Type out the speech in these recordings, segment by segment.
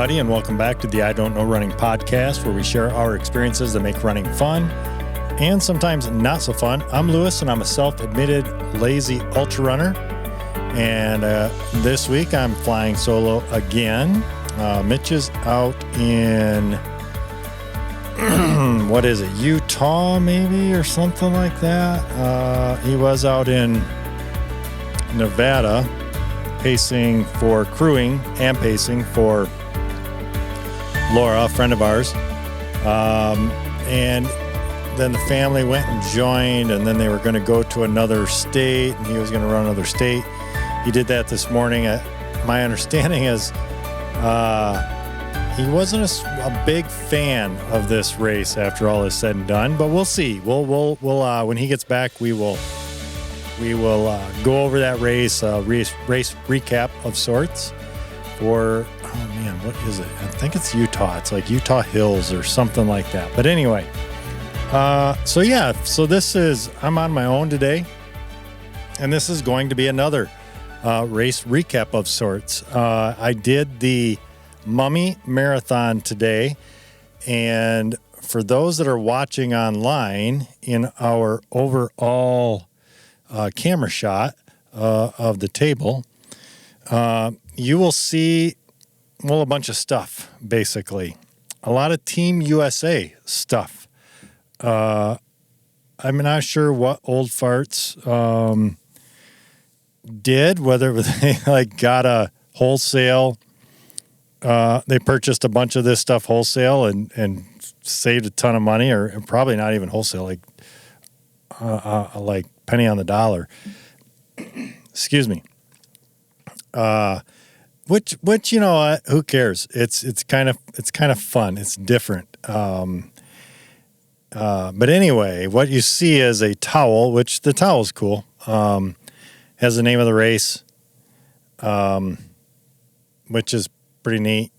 everybody, and welcome back to the I Don't Know Running podcast, where we share our experiences that make running fun and sometimes not so fun. I'm Lewis, and I'm a self-admitted lazy ultra runner. And this week, I'm flying solo again. Mitch is out in, what is it, Utah maybe, or something like that. He was out in Nevada pacing for crewing and pacing for Laura, a friend of ours. And then the family went and joined, and then they were going to go to another state, and he was going to run another state. He did that this morning. My understanding is he wasn't a big fan of this race after all is said and done, but we'll see. We'll when he gets back, we will go over that race recap of sorts for, oh man, what is it? I think it's Utah. It's like Utah Hills or something like that. But anyway, so I'm on my own today, and this is going to be another race recap of sorts. I did the Mummy Marathon today, and for those that are watching online, in our overall camera shot of the table, you will see, a bunch of stuff, basically. A lot of Team USA stuff. I'm not sure what Old Farts did, whether they got a wholesale, they purchased a bunch of this stuff wholesale and saved a ton of money, or probably not even wholesale, like penny on the dollar. Excuse me. Which you know what? Who cares? It's kind of fun. It's different. But anyway, what you see is a towel, which the towel's cool. Has the name of the race, which is pretty neat.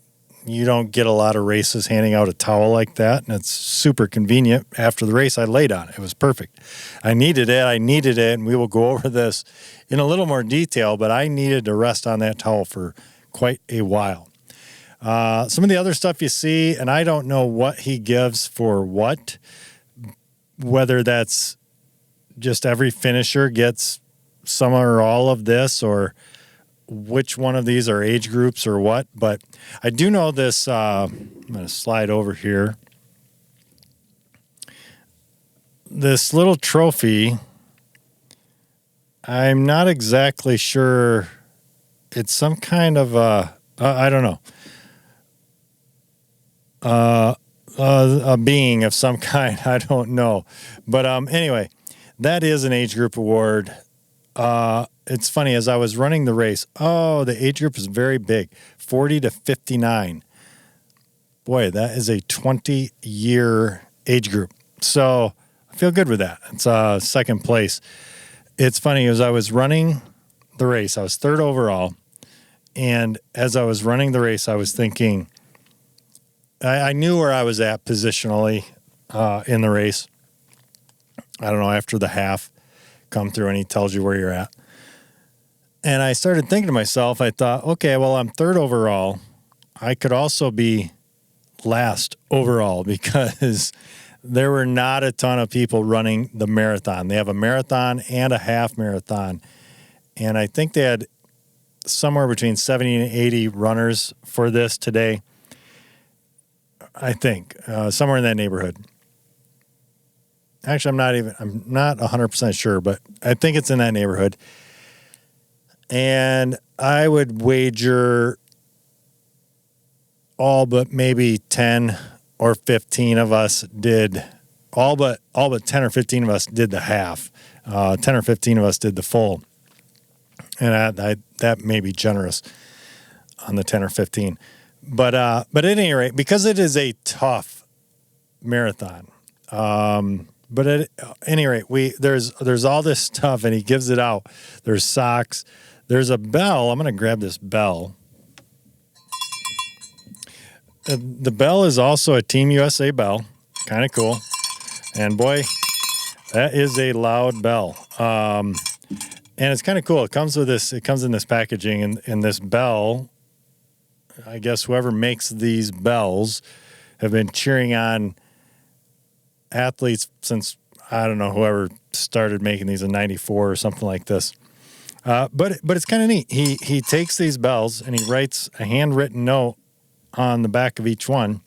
You don't get a lot of races handing out a towel like that, and it's super convenient. After the race, I laid on it. It was perfect. I needed it, and we will go over this in a little more detail, but I needed to rest on that towel for quite a while. Some of the other stuff you see, and I don't know what he gives for what, whether that's just every finisher gets some or all of this, or which one of these are age groups or what, but I do know this. I'm going to slide over here. This little trophy, I'm not exactly sure. It's some kind of I don't know, a being of some kind. I don't know, but anyway, that is an age group award. It's funny, as I was running the race, the age group is very big, 40 to 59. Boy, that is a 20-year age group. So I feel good with that. It's second place. It's funny, as I was running the race, I was third overall. And as I was running the race, I was thinking, I knew where I was at positionally in the race. I don't know, after the half come through and he tells you where you're at. And I started thinking to myself, I thought, okay, well, I'm third overall. I could also be last overall, because there were not a ton of people running the marathon. They have a marathon and a half marathon. And I think they had somewhere between 70 and 80 runners for this today. I think somewhere in that neighborhood. Actually, I'm not 100% sure, but I think it's in that neighborhood. And I would wager all but maybe 10 or 15 of us did, all but 10 or 15 of us did the half. 10 or 15 of us did the full. And that may be generous on the 10 or 15. But at any rate, because it is a tough marathon, but at any rate, there's all this stuff, and he gives it out. There's socks. There's a bell. I'm going to grab this bell. The bell is also a Team USA bell. Kind of cool. And boy, that is a loud bell. And it's kind of cool. It comes with this. It comes in this packaging, and this bell I guess whoever makes these bells have been cheering on athletes since, I don't know, whoever started making these in 94 or something like this. But it's kind of neat. He takes these bells and he writes a handwritten note on the back of each one.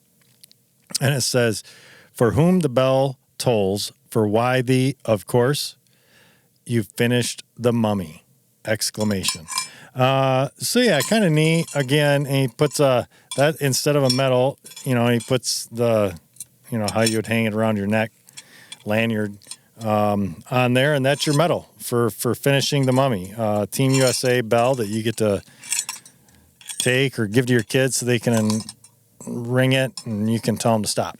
And it says, "For whom the bell tolls, for why thee, of course, you've finished the mummy!" Exclamation. So yeah, kind of neat. Again, and he puts that instead of a medal, he puts the, how you would hang it around your neck, lanyard, on there, and that's your medal for finishing the mummy. Team USA bell that you get to take or give to your kids so they can ring it and you can tell them to stop.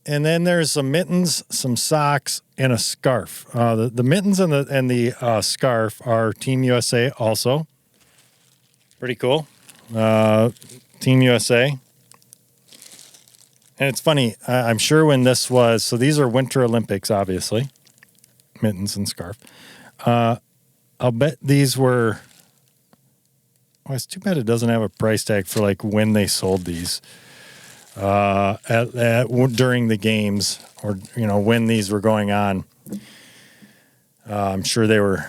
And then there's some mittens, some socks, and a scarf. The mittens and the scarf are Team USA also. Pretty cool. Team USA. And it's funny, I'm sure when this was, so these are Winter Olympics, obviously, mittens and scarf. I'll bet these were, well, it's too bad it doesn't have a price tag for like when they sold these during the games or, when these were going on. I'm sure they were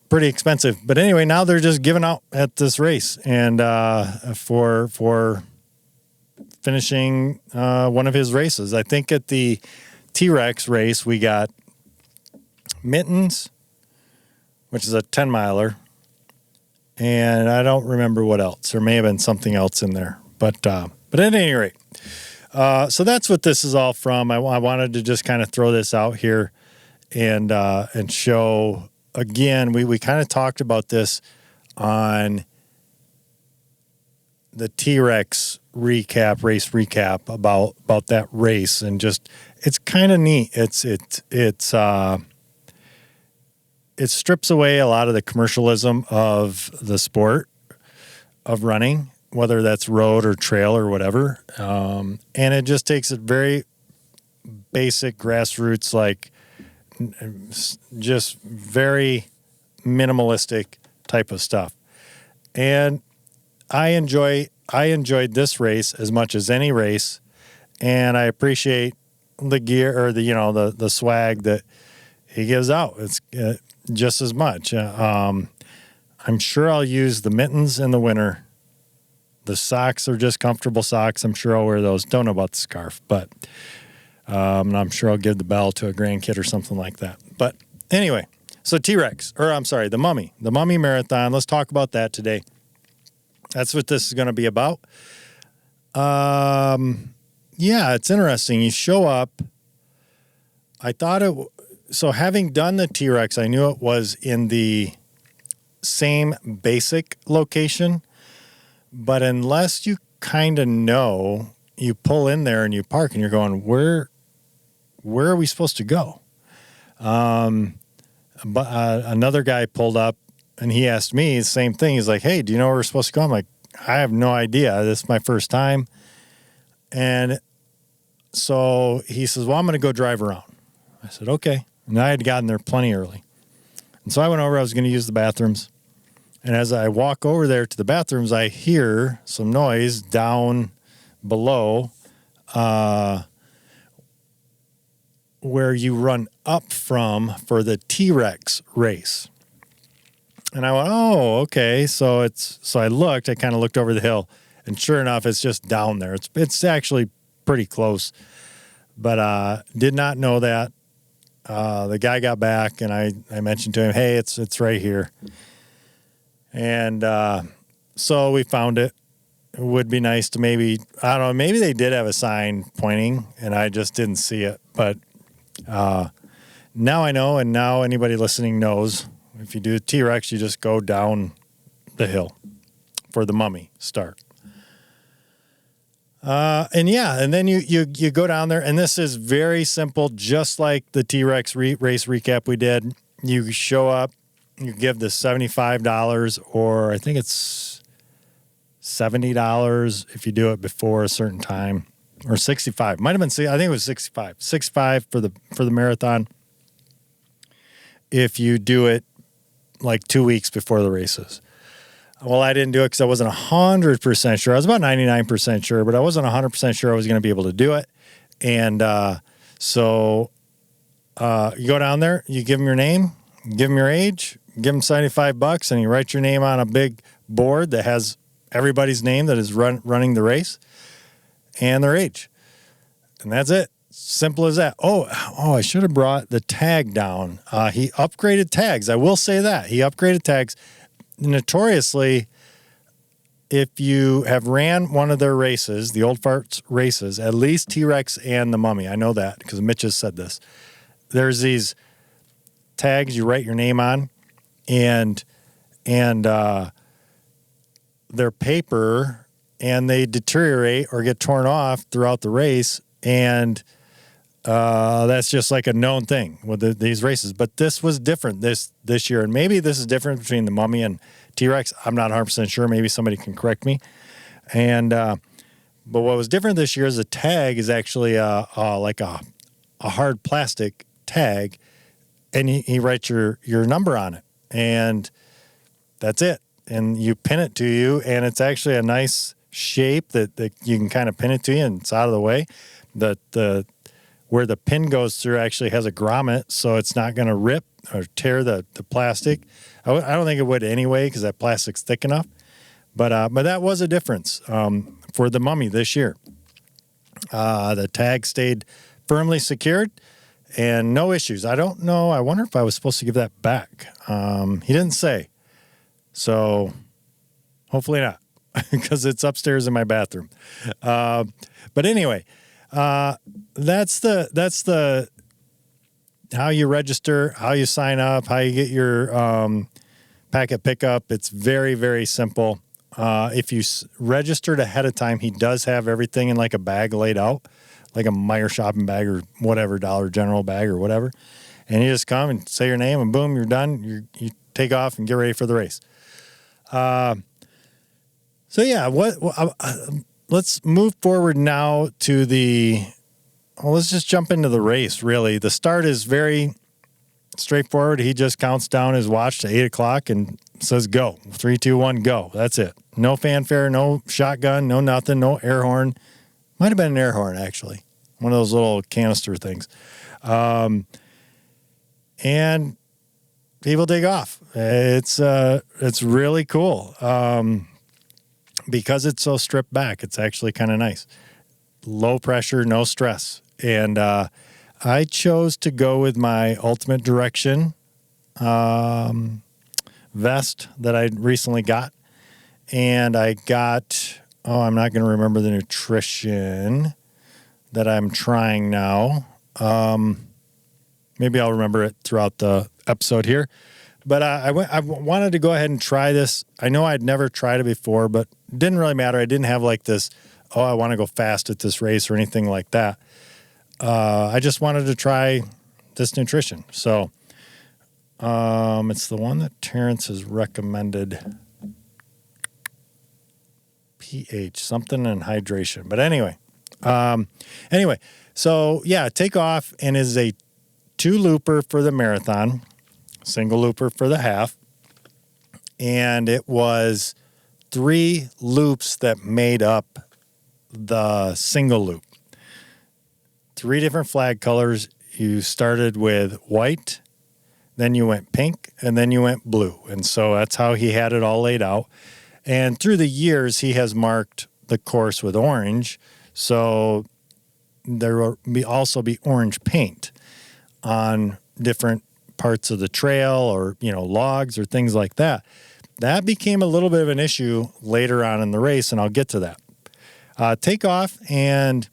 pretty expensive. But anyway, now they're just giving out at this race and for finishing one of his races. I think at the T-Rex race, we got mittens, which is a 10-miler, and I don't remember what else. There may have been something else in there. But at any rate, so that's what this is all from. I wanted to just kind of throw this out here and show, again, we kind of talked about this on the T-Rex race recap about that race, and just it's kind of neat. It strips away a lot of the commercialism of the sport of running, whether that's road or trail or whatever, and it just takes it very basic grassroots, like just very minimalistic type of stuff. And I enjoyed this race as much as any race, and I appreciate the gear or the swag that he gives out. It's just as much. I'm sure I'll use the mittens in the winter. The socks are just comfortable socks. I'm sure I'll wear those. Don't know about the scarf, but I'm sure I'll give the bell to a grandkid or something like that. But anyway, so the Mummy Marathon. Let's talk about that today. That's what this is going to be about. Yeah, it's interesting. You show up. So having done the T-Rex, I knew it was in the same basic location, but unless you kind of know, you pull in there and you park and you're going, where are we supposed to go? But another guy pulled up and he asked me the same thing. He's like, "Hey, do you know where we're supposed to go?" I'm like, "I have no idea. This is my first time." And so he says, "Well, I'm going to go drive around." I said, "Okay." And I had gotten there plenty early. And so I went over, I was going to use the bathrooms. And as I walk over there to the bathrooms, I hear some noise down below where you run up from for the T-Rex race. And I went, "Oh, okay." So I kind of looked over the hill, and sure enough, it's just down there. It's actually pretty close, but did not know that. The guy got back, and I mentioned to him, "Hey, it's right here." And so we found it. It would be nice to maybe they did have a sign pointing, and I just didn't see it. But now I know, and now anybody listening knows. If you do a T-Rex, you just go down the hill for the Mummy start. And then you go down there, and this is very simple, just like the T-Rex race recap we did. You show up, you give the $75, or I think it's $70 if you do it before a certain time, or $65. Might have been, I think it was $65. $65 for the marathon if you do it like 2 weeks before the races. Well, I didn't do it because I wasn't 100% sure. I was about 99% sure, but I wasn't 100% sure I was going to be able to do it. And so you go down there, you give them your name, give them your age, give them $75, and you write your name on a big board that has everybody's name that is running the race and their age. And that's it. Simple as that. Oh, I should have brought the tag down. He upgraded tags. I will say that. He upgraded tags. Notoriously, if you have ran one of their races, the Old Farts races, at least T-Rex and the Mummy, I know that because Mitch has said this, there's these tags you write your name on, and they're paper, and they deteriorate or get torn off throughout the race, and that's just like a known thing with these races. But this was different this year, and maybe this is different between the Mummy and T-Rex. I'm not 100% sure. Maybe somebody can correct me. And but what was different this year is the tag is actually like a hard plastic tag, and he writes your number on it, and that's it. And you pin it to you, and it's actually a nice shape that you can kind of pin it to you, and it's out of the way. The where the pin goes through actually has a grommet, so it's not going to rip or tear the plastic. I don't think it would anyway because that plastic's thick enough. But that was a difference for the Mummy this year. The tag stayed firmly secured and no issues. I don't know. I wonder if I was supposed to give that back. He didn't say. So hopefully not because it's upstairs in my bathroom. But anyway, that's the how you register, how you sign up, how you get your packet pickup. It's very, very simple. If you registered ahead of time, he does have everything in like a bag laid out, like a Meijer shopping bag or whatever, Dollar General bag or whatever. And you just come and say your name and boom, you're done. You take off and get ready for the race. So yeah, let's move forward now to let's just jump into the race, really. The start is very straightforward. He just counts down his watch to 8 o'clock and says, go. 3, 2, 1, go. That's it. No fanfare, no shotgun, no nothing, no air horn. Might have been an air horn, actually. One of those little canister things. And people take off. It's really cool. Because it's so stripped back, it's actually kind of nice. Low pressure, no stress. And I chose to go with my Ultimate Direction vest that I recently got. And I got, I'm not going to remember the nutrition that I'm trying now. Maybe I'll remember it throughout the episode here. But I wanted to go ahead and try this. I know I'd never tried it before, but it didn't really matter. I didn't have like this, I want to go fast at this race or anything like that. I just wanted to try this nutrition. So it's the one that Terrence has recommended. pH, something in hydration. But anyway, so yeah, take off and is a 2-looper for the marathon, single looper for the half. And it was 3 loops that made up the single loop. 3 different flag colors. You started with white, then you went pink, and then you went blue. And so that's how he had it all laid out. And through the years, he has marked the course with orange. So there will also be orange paint on different parts of the trail or, logs or things like that. That became a little bit of an issue later on in the race, and I'll get to that. Take off, and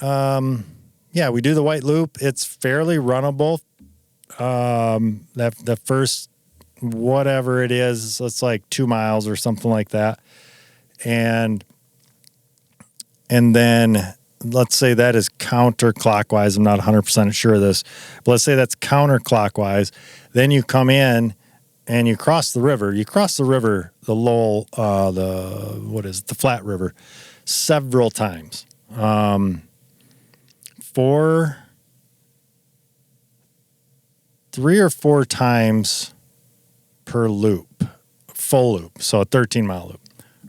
we do the white loop. It's fairly runnable. The first, whatever it is, it's like 2 miles or something like that. And then let's say that is counterclockwise. I'm not 100% sure of this, but let's say that's counterclockwise. Then you come in and you cross the river. You cross the river, the Lowell, the Flat River, several times. 3 or 4 times per loop full loop, so a 13-mile loop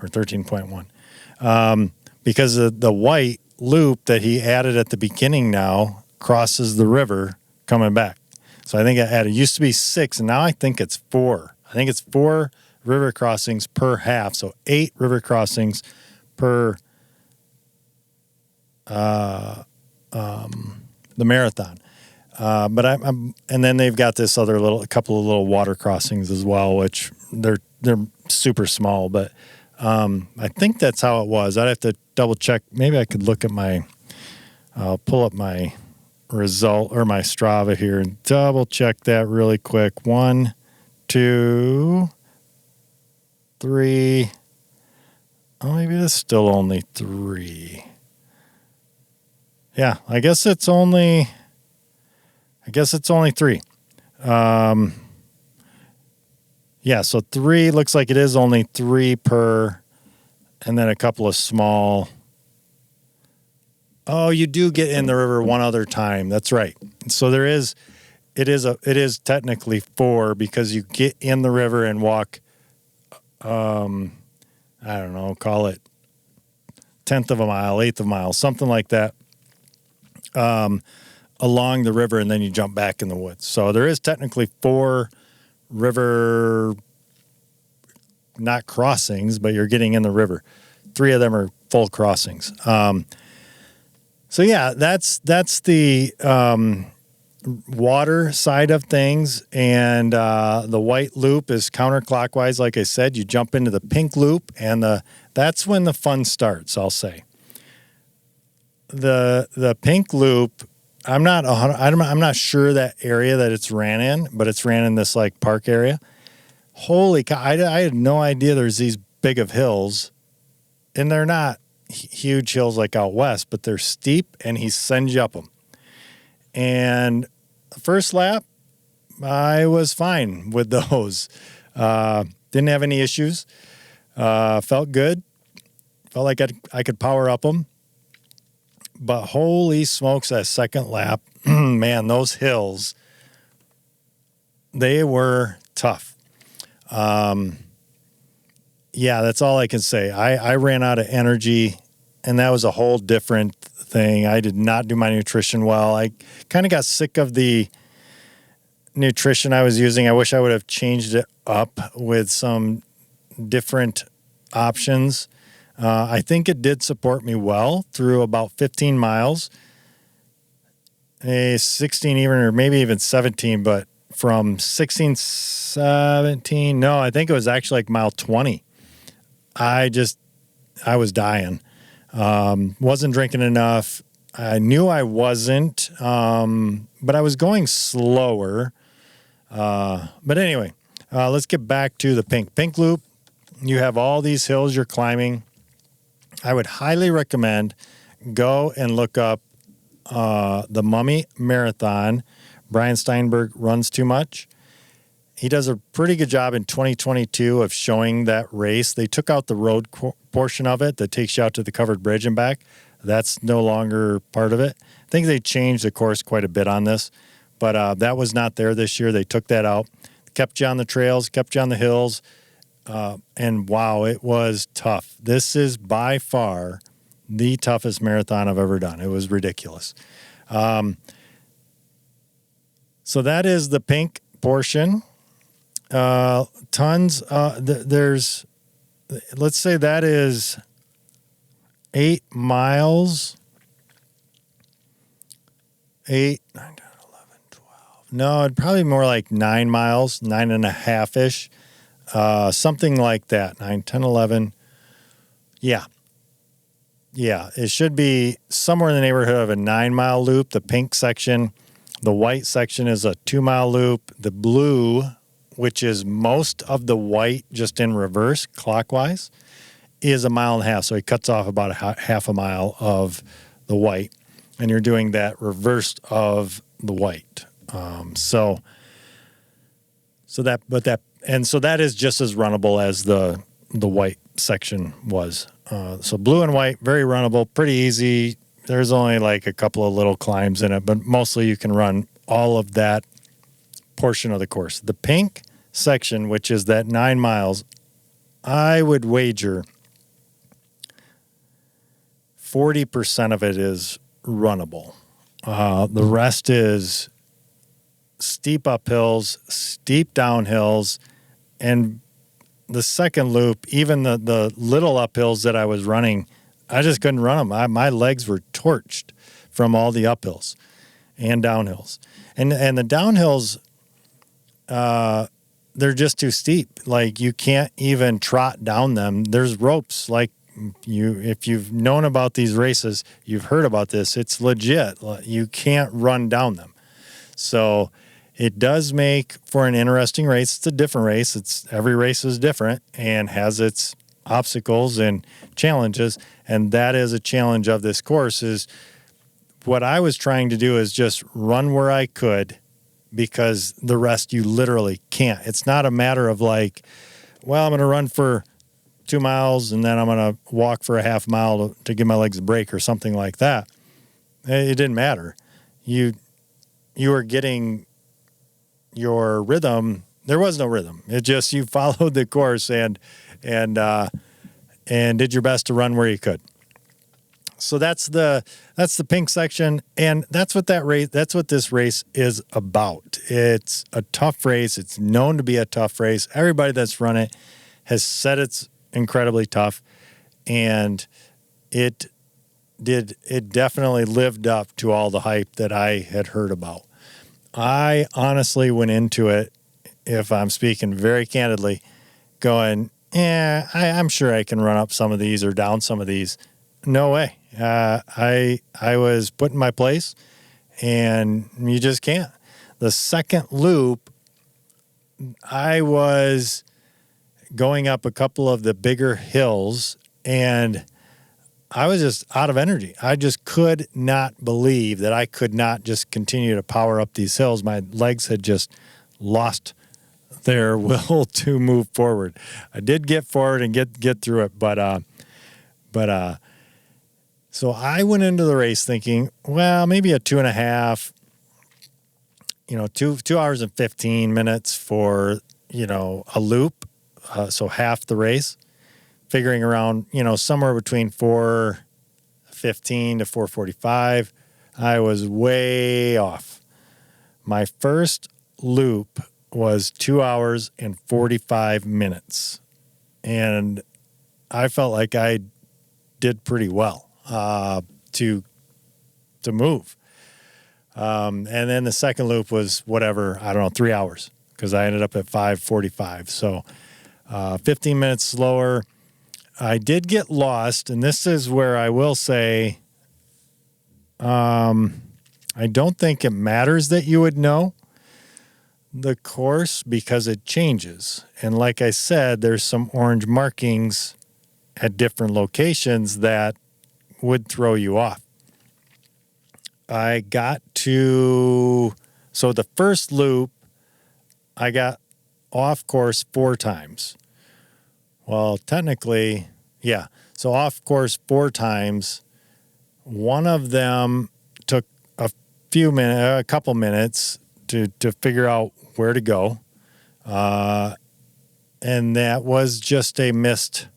or 13.1. Because the white loop that he added at the beginning now crosses the river coming back. So I think it used to be 6, and now I think it's 4. I think it's 4 river crossings per half, so 8 river crossings per the marathon. But and then they've got this other a couple of little water crossings as well, which they're super small. But I think that's how it was. I'd have to double check. Maybe I could look at pull up my result or my Strava here and double check that really quick. 1, 2, 3. Oh, maybe it's still only 3. Yeah, I guess it's only 3. Yeah, so 3 looks like it is only 3 per, and then a couple of small. Oh, you do get in the river one other time. That's right. So it is technically 4 because you get in the river and walk, I don't know, call it 1/10 of a mile, 1/8 of a mile, something like that, along the river, and then you jump back in the woods. So there is technically 4 river, not crossings, but you're getting in the river. 3 of them are full crossings. So yeah, that's the water side of things, and the white loop is counterclockwise. Like I said, you jump into the pink loop, and that's when the fun starts. I'll say the pink loop. I'm not sure that area that it's ran in, but it's ran in this like park area. Holy cow! I had no idea there's these big of hills, and they're not huge hills like out west, but they're steep, and he sends you up them. And the first lap, I was fine with those. Didn't have any issues. Felt good. Felt like I could power up them. But holy smokes, that second lap, man, those hills, they were tough. Yeah, that's all I can say. I ran out of energy, and that was a whole different thing. I did not do my nutrition well. I kind of got sick of the nutrition I was using. I wish I would have changed it up with some different options. I think it did support me well through about 15 miles, 16 even, or maybe even 17, but from 16, 17, no, I think it was actually like mile 20. I was dying. Wasn't drinking enough. I knew I wasn't, but I was going slower. But anyway, let's get back to the pink loop. You have all these hills you're climbing. I would highly recommend go and look up the Mummy Marathon. Brian Steinberg runs too much. He does a pretty good job in 2022 of showing that race. They took out the road portion of it that takes you out to the covered bridge and back. That's no longer part of it. I think they changed the course quite a bit on this, but that was not there this year. They took that out, kept you on the trails, kept you on the hills, and wow, it was tough. This is by far the toughest marathon I've ever done. It was ridiculous. So that is the pink portion. Tons. There's, let's say that is 8 miles. 8, 9, 10, 11, 12. No, it'd probably be more like 9 miles, 9.5-ish. Something like that. 9, 10, 11. Yeah. Yeah, it should be somewhere in the neighborhood of a 9-mile loop. The pink section, the white section is a 2-mile loop. The blue, which is most of the white just in reverse clockwise, is 1.5 miles. So it cuts off about a half a mile of the white, and you're doing that reversed of the white. So that is just as runnable as the white section was. So blue and white, very runnable, pretty easy. There's only like a couple of little climbs in it, but mostly you can run all of that portion of the course. The pink section, which is that 9 miles, I would wager 40% of it is runnable. The rest is steep uphills, steep downhills, and the second loop, even the little uphills that I was running, I just couldn't run them. My legs were torched from all the uphills and downhills. And the downhills, they're just too steep. Like, you can't even trot down them. There's ropes. Like, if you've known about these races, you've heard about this. It's legit. You can't run down them. So it does make for an interesting race. It's a different race. Every race is different and has its obstacles and challenges. And that is a challenge of this course. Is what I was trying to do is just run where I could, because the rest you literally can't. It's not a matter of like, well, I'm going to run for 2 miles and then I'm going to walk for a half mile to give my legs a break or something like that. It didn't matter. You were getting your rhythm. There was no rhythm. It just, you followed the course and did your best to run where you could. So that's the pink section, and that's what this race is about. It's a tough race. It's known to be a tough race. Everybody that's run it has said it's incredibly tough, and it definitely lived up to all the hype that I had heard about. I honestly went into it, if I'm speaking very candidly, going, I'm sure I can run up some of these or down some of these. No way. I was put in my place, and you just can't. The second loop, I was going up a couple of the bigger hills, and I was just out of energy. I just could not believe that I could not just continue to power up these hills. My legs had just lost their will to move forward. I did get forward and get through it, but so I went into the race thinking, well, maybe a 2.5, 2 hours and 15 minutes for, a loop. So half the race, figuring around, somewhere between 4:15 to 4:45. I was way off. My first loop was 2 hours and 45 minutes. And I felt like I did pretty well to move. And then the second loop was 3 hours, because I ended up at 5:45. So 15 minutes slower. I did get lost, and this is where I will say, I don't think it matters that you would know the course, because it changes. And like I said, there's some orange markings at different locations that would throw you off. So the first loop, I got off course 4 times. Well, technically, yeah. So off course 4 times. One of them took a couple minutes to figure out where to go. And that was just a missed.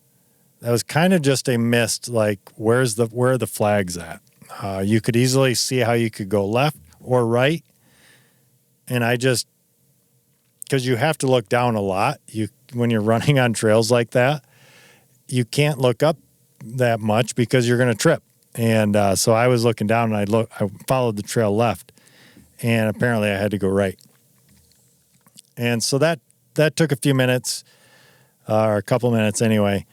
That was kind of just a missed, like, where are the flags at? You could easily see how you could go left or right. And because you have to look down a lot. When you're running on trails like that, you can't look up that much because you're going to trip. And so I was looking down, and I followed the trail left, and apparently I had to go right. And so that took a few minutes, or a couple minutes anyway.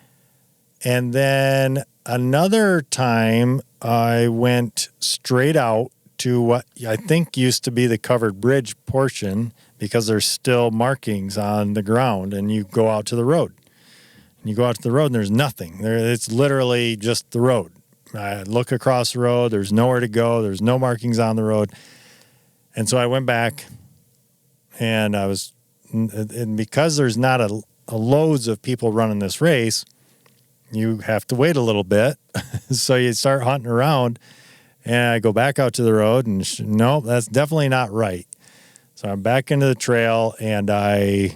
And then another time I went straight out to what I think used to be the covered bridge portion, because there's still markings on the ground, and you go out to the road. And you go out to the road, and there's nothing. It's literally just the road. I look across the road. There's nowhere to go. There's no markings on the road. And so I went back, and because there's not a loads of people running this race, you have to wait a little bit. So you start hunting around, and I go back out to the road, and no, that's definitely not right. So I'm back into the trail, and I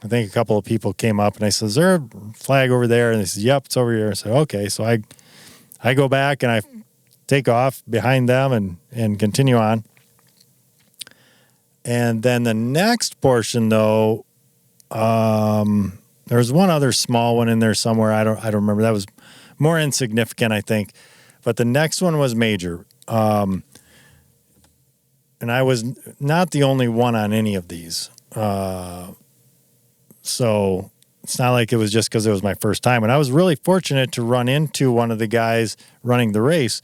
I think a couple of people came up and I said, "Is there a flag over there?" And they said, "Yep, it's over here." I said, "Okay." So I go back and I take off behind them and continue on. And then the next portion, though, there's one other small one in there somewhere. I don't remember. That was more insignificant, I think. But the next one was major. And I was not the only one on any of these. So it's not like it was just because it was my first time. And I was really fortunate to run into one of the guys running the race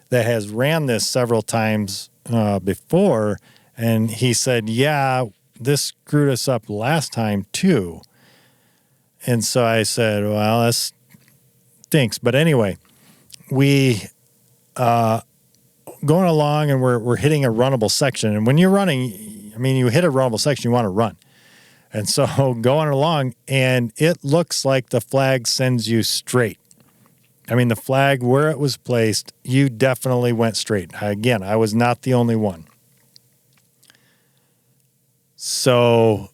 that has ran this several times before. And he said, "Yeah, this screwed us up last time too." And so I said, "Well, that stinks." But anyway, we going along and we're hitting a runnable section. And when you're running, I mean, you hit a runnable section, you want to run. And so going along, and it looks like the flag sends you straight. I mean, the flag, where it was placed, you definitely went straight. Again, I was not the only one. So,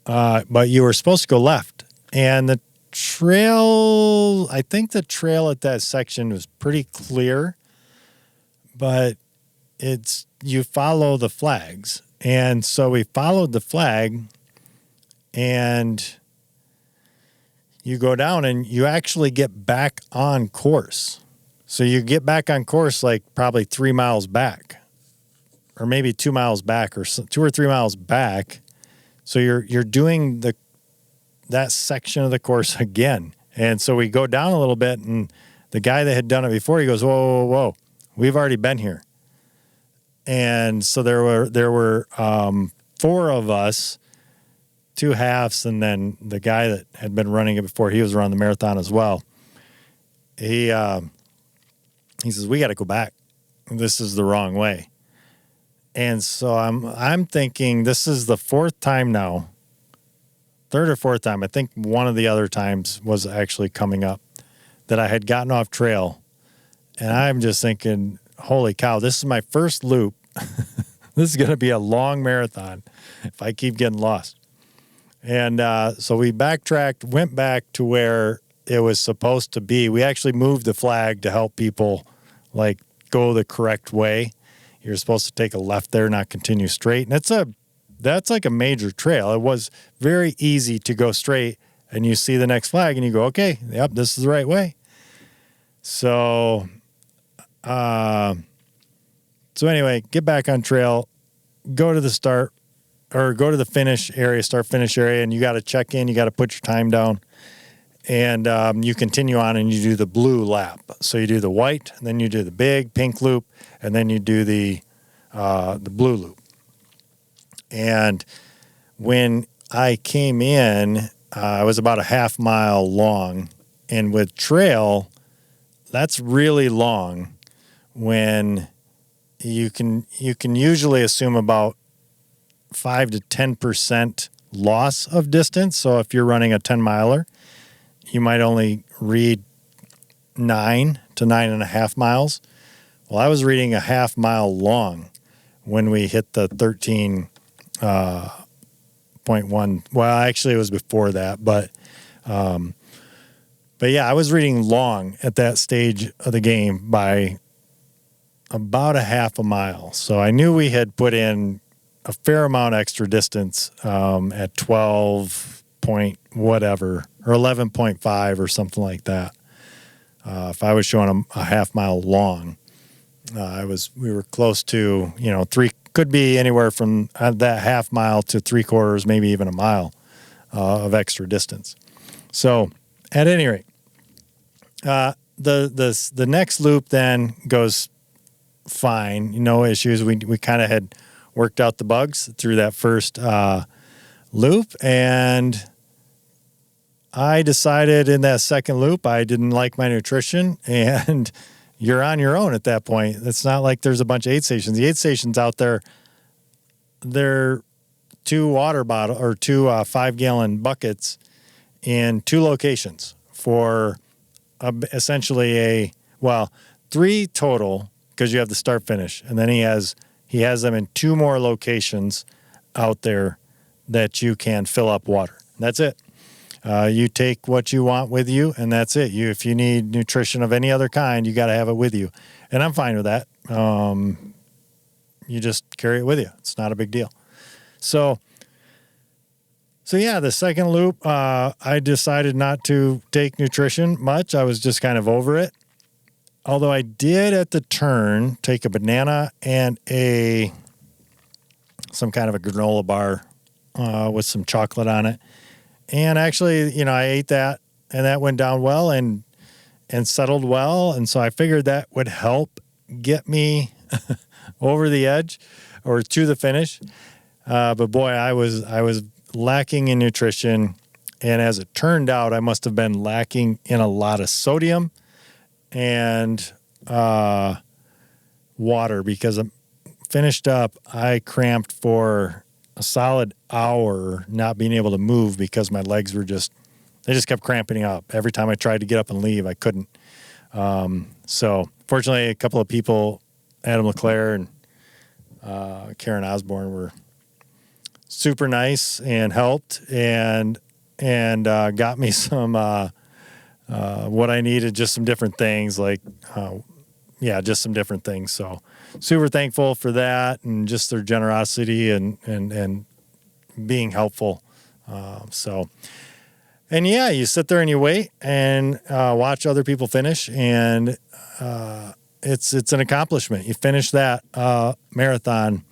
but you were supposed to go left. And the trail, I think the trail at that section was pretty clear, but you follow the flags. And so we followed the flag, and you go down and you actually get back on course. So you get back on course like probably 3 miles back, or maybe 2 miles back, or 2 or 3 miles back. So you're doing that section of the course again. And so we go down a little bit, and the guy that had done it before, he goes, "Whoa, whoa, whoa, we've already been here." And so there were 4 of us, 2 halves, and then the guy that had been running it before, he was running the marathon as well. He says, "We got to go back. This is the wrong way." And so I'm thinking this is the 4th time now, 3rd or 4th time. I think one of the other times was actually coming up that I had gotten off trail, and I'm just thinking, holy cow, this is my first loop. This is going to be a long marathon if I keep getting lost. And so we backtracked, went back to where it was supposed to be. We actually moved the flag to help people like go the correct way. You're supposed to take a left there, not continue straight. And that's like a major trail. It was very easy to go straight, and you see the next flag and you go, "Okay, yep, this is the right way." So anyway, get back on trail, go to the start, or go to the finish area, start-finish area, and you got to check in. You got to put your time down, and you continue on, and you do the blue lap. So you do the white, and then you do the big pink loop, and then you do the blue loop. And when I came in, I was about a half mile long, and with trail, that's really long. When you can usually assume about 5 to 10% loss of distance. So if you're running a 10 miler, you might only read 9 to 9.5 miles. Well, I was reading a half mile long when we hit the 13.1. Well, actually it was before that, but yeah, I was reading long at that stage of the game by about a half a mile. So I knew we had put in a fair amount extra distance at 12 point whatever, or 11.5 or something like that. If I was showing a half mile long, we were close to, 3, could be anywhere from that half mile to 3/4, maybe even a mile of extra distance. So at any rate, the next loop then goes fine, no issues. We kind of had worked out the bugs through that first loop, and I decided in that second loop I didn't like my nutrition, and you're on your own at that point. It's not like there's a bunch of aid stations. The aid stations out there, they're 2 water bottle or 2 5-gallon buckets in 2 locations for essentially 3 total, because you have the start finish, and then he has them in 2 more locations out there that you can fill up water. That's it. You take what you want with you, and that's it. If you need nutrition of any other kind, you got to have it with you. And I'm fine with that. You just carry it with you. It's not a big deal. So yeah, the second loop, I decided not to take nutrition much. I was just kind of over it. Although I did at the turn take a banana and some kind of a granola bar with some chocolate on it. And actually, I ate that, and that went down well and settled well. And so I figured that would help get me over the edge or to the finish. But boy, I was lacking in nutrition. And as it turned out, I must have been lacking in a lot of sodium and water, because I'm finished up. I cramped for a solid hour not being able to move because my legs were they just kept cramping up. Every time I tried to get up and leave, I couldn't. So fortunately, a couple of people, Adam LeClaire and Karen Osborne, were super nice and helped and got me some what I needed, just some different things just some different things. So super thankful for that and just their generosity and being helpful. And yeah, you sit there and you wait and watch other people finish, and it's an accomplishment. You finish that marathon,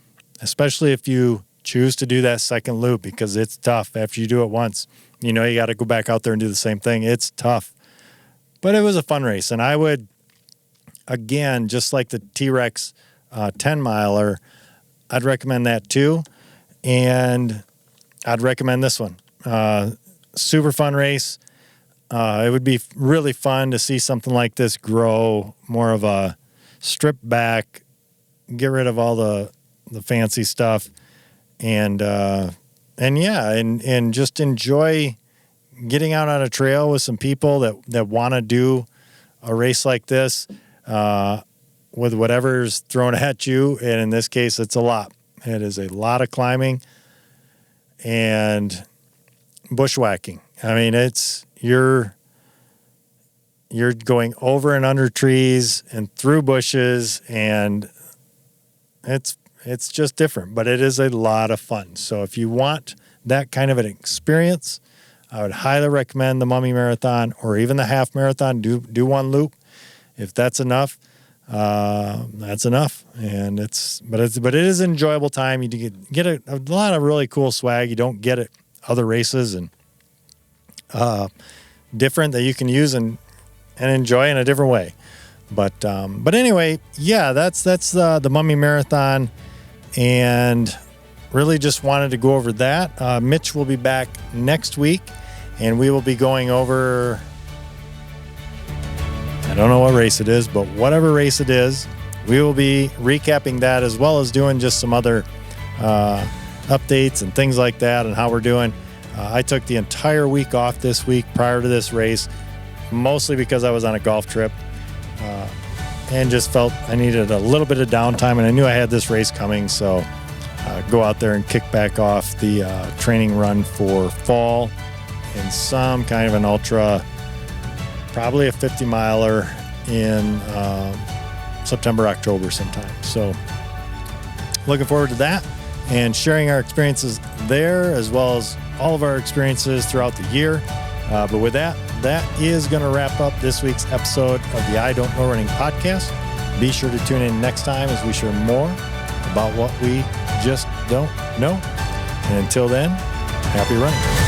especially if you choose to do that second loop, because it's tough after you do it once. You got to go back out there and do the same thing. It's tough. But it was a fun race, and I would, again, just like the T-Rex 10-miler, I'd recommend that too, and I'd recommend this one. Super fun race. It would be really fun to see something like this grow, more of a strip back, get rid of all the fancy stuff, and just enjoy getting out on a trail with some people that want to do a race like this with whatever's thrown at you. And in this case, it's a lot. It is a lot of climbing and bushwhacking. I mean, you're going over and under trees and through bushes, and it's just different, but it is a lot of fun. So if you want that kind of an experience, I would highly recommend the Mummy Marathon, or even the half marathon. Do one loop. If that's enough, that's enough. And but it is an enjoyable time. You get a lot of really cool swag you don't get at other races, and different that you can use and enjoy in a different way. But anyway, yeah, that's the Mummy Marathon, and really just wanted to go over that. Mitch will be back next week, and we will be going over, I don't know what race it is, but whatever race it is, we will be recapping that, as well as doing just some other updates and things like that and how we're doing. I took the entire week off this week prior to this race, mostly because I was on a golf trip and just felt I needed a little bit of downtime, and I knew I had this race coming, so go out there and kick back off the training run for fall in some kind of an ultra, probably a 50-miler in September, October sometime. So looking forward to that and sharing our experiences there, as well as all of our experiences throughout the year. But with that is going to wrap up this week's episode of the I Don't Know Running podcast. Be sure to tune in next time as we share more about what we just don't know. And until then, happy running.